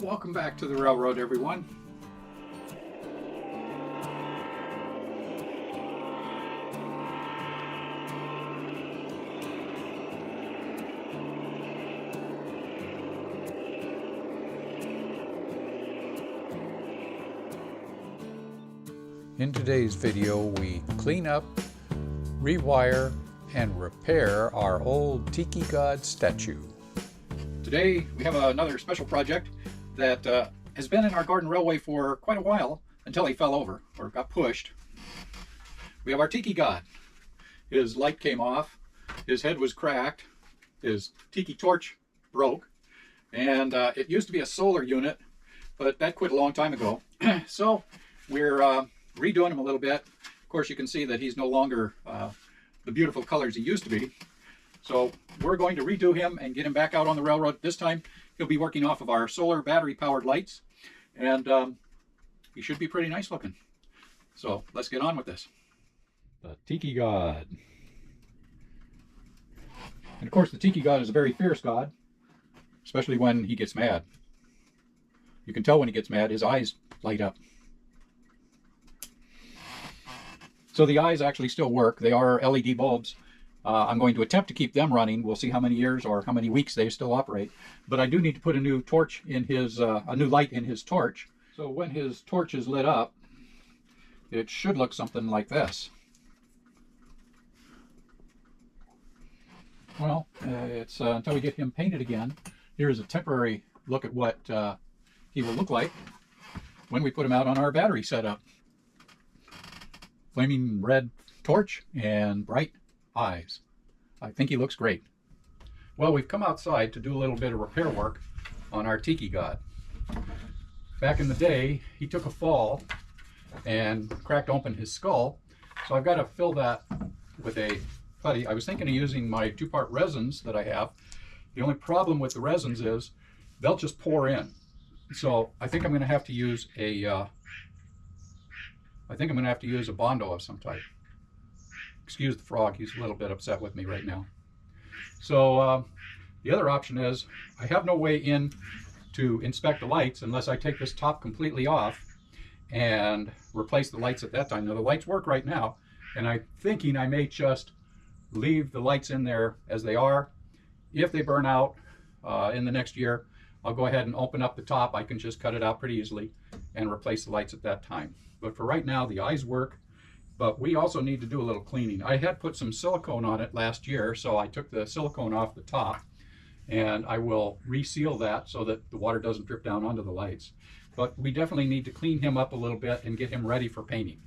Welcome back to the railroad, everyone. In today's video, we clean up, rewire, and repair our old Tiki God statue. Today we have another special project that has been in our garden railway for quite a while until he fell over or got pushed. We have our Tiki God. His light came off, his head was cracked, his tiki torch broke, and it used to be a solar unit, but that quit a long time ago. So we're redoing him a little bit. Of course, you can see that he's no longer the beautiful colors he used to be. So we're going to redo him and get him back out on the railroad. This time he'll be working off of our solar battery powered lights, and he should be pretty nice looking. So let's get on with this. The Tiki God. And of course the Tiki God is a very fierce God, especially when he gets mad. You can tell when he gets mad, his eyes light up. So the eyes actually still work. They are LED bulbs. I'm going to attempt to keep them running. We'll see how many years or how many weeks they still operate. But I do need to put a new torch in his, a new light in his torch. So when his torch is lit up, it should look something like this. Well, it's until we get him painted again. Here's a temporary look at what he will look like when we put him out on our battery setup. Flaming red torch and bright eyes. I think he looks great. Well, we've come outside to do a little bit of repair work on our Tiki God. Back in the day, he took a fall and cracked open his skull. So I've got to fill that with a putty. I was thinking of using my 2-part resins that I have. The only problem with the resins is they'll just pour in. So I think I'm going to have to use a Bondo of some type. Excuse the frog, he's a little bit upset with me right now. So the other option is I have no way in to inspect the lights unless I take this top completely off and replace the lights at that time. Now the lights work right now, and I'm thinking I may just leave the lights in there as they are. If they burn out in the next year, I'll go ahead and open up the top. I can just cut it out pretty easily and replace the lights at that time. But for right now, the eyes work, but we also need to do a little cleaning. I had put some silicone on it last year, so I took the silicone off the top, and I will reseal that so that the water doesn't drip down onto the lights. But we definitely need to clean him up a little bit and get him ready for painting.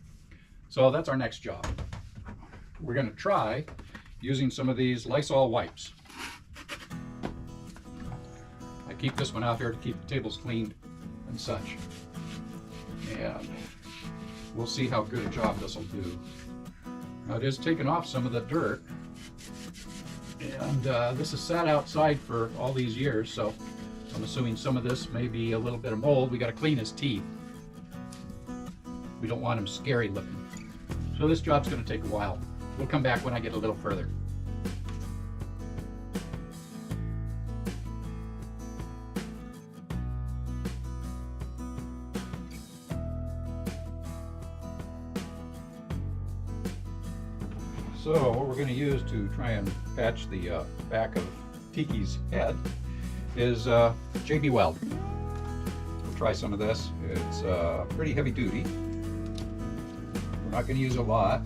So that's our next job. We're going to try using some of these Lysol wipes. I keep this one out here to keep the tables cleaned and such. And we'll see how good a job this will do. Now it is taking off some of the dirt, and this has sat outside for all these years, so I'm assuming some of this may be a little bit of mold. We got to clean his teeth. We don't want him scary looking. So this job's going to take a while. We'll come back when I get a little further. So what we're going to use to try and patch the back of Tiki's head is JB Weld. We'll try some of this. It's pretty heavy duty. We're not going to use a lot.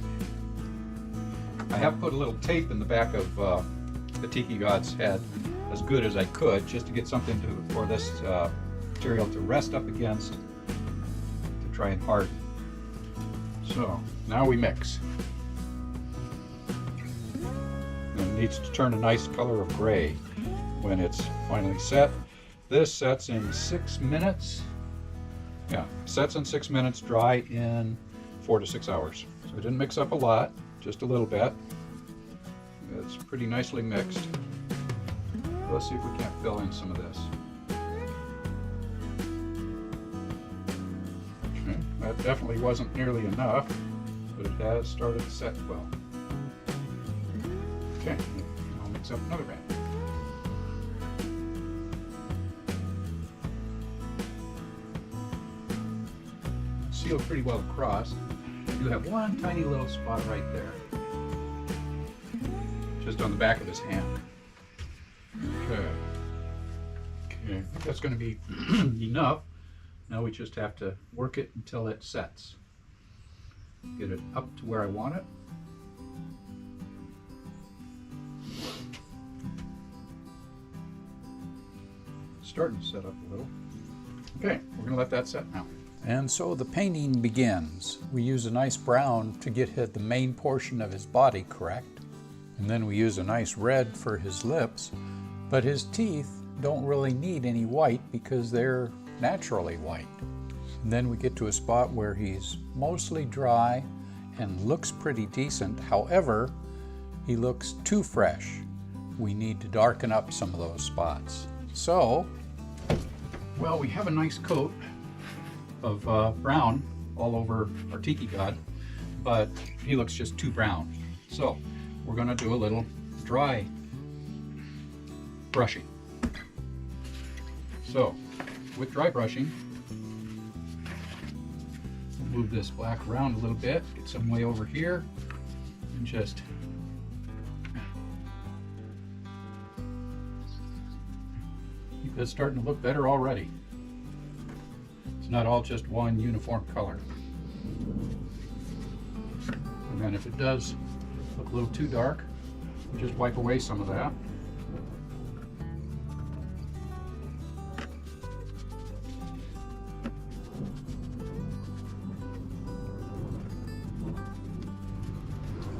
I have put a little tape in the back of the Tiki God's head as good as I could, just to get something for this material to rest up against to try and harden. So now we mix. It needs to turn a nice color of gray when it's finally set. This sets in 6 minutes. Yeah, sets in 6 minutes, dry in 4 to 6 hours. So I didn't mix up a lot, just a little bit. It's pretty nicely mixed. Let's see if we can't fill in some of this. Okay, that definitely wasn't nearly enough, but it has started to set well. Okay, I'll mix up another band. seal pretty well across. You have one tiny little spot right there, just on the back of his hand. Okay. Okay, I think that's going to be enough. Now we just have to work it until it sets. Get it up to where I want it. Starting to set up a little. Okay, we're going to let that set now. And so the painting begins. We use a nice brown to get the main portion of his body correct. And then we use a nice red for his lips. But his teeth don't really need any white because they're naturally white. And then we get to a spot where he's mostly dry and looks pretty decent. However, he looks too fresh. We need to darken up some of those spots. So, well, we have a nice coat of brown all over our Tiki God, but he looks just too brown. So we're going to do a little dry brushing. So with dry brushing, we'll move this black around a little bit, get some way over here, and just it's starting to look better already. It's not all just one uniform color. And then if it does look a little too dark, we'll just wipe away some of that.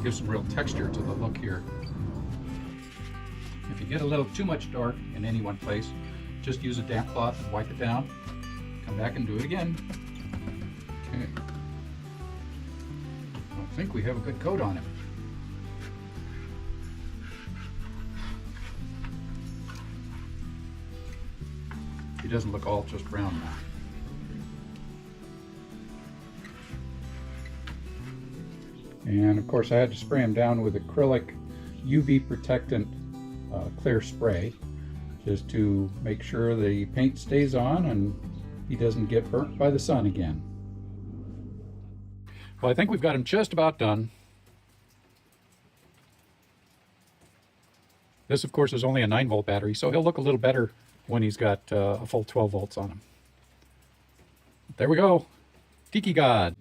Give some real texture to the look here. If you get a little too much dark in any one place, just use a damp cloth and wipe it down. Come back and do it again. Okay. I think we have a good coat on him. He doesn't look all just brown now. And of course I had to spray him down with acrylic UV protectant clear spray, just to make sure the paint stays on and he doesn't get burnt by the sun again. Well, I think we've got him just about done. This, of course, is only a 9-volt battery, so he'll look a little better when he's got a full 12 volts on him. There we go. Tiki God.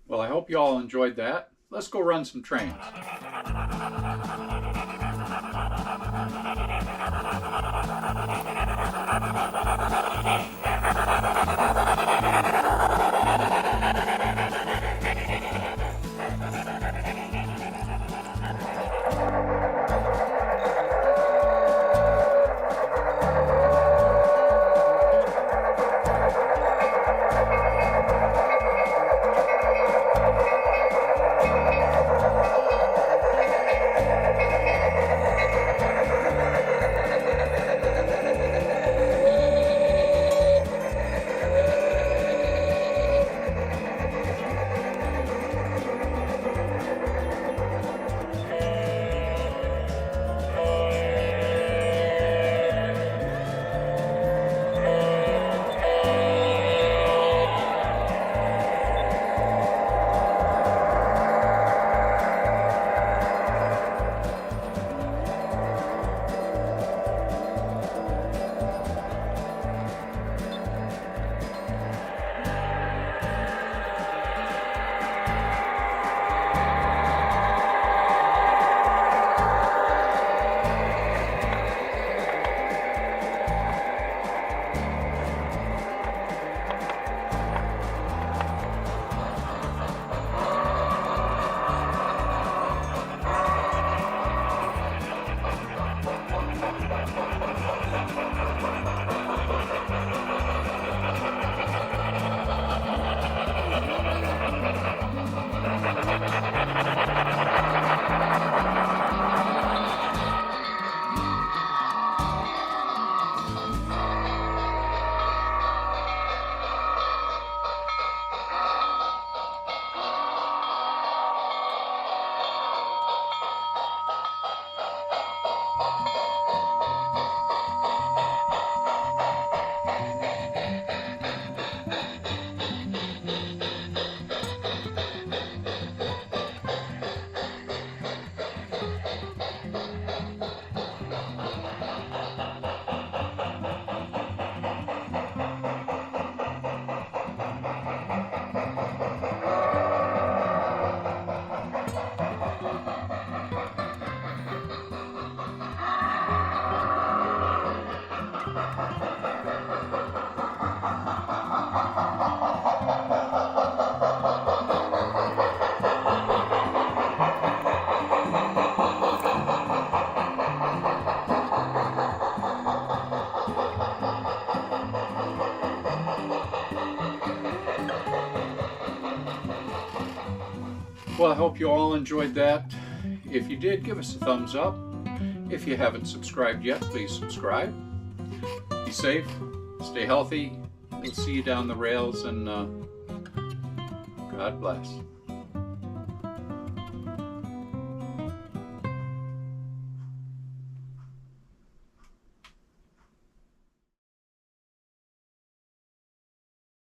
Well, I hope you all enjoyed that. Let's go run some trains. Well, I hope you all enjoyed that. If you did, give us a thumbs up. If you haven't subscribed yet, please subscribe. Be safe, stay healthy. We'll see you down the rails, and God bless.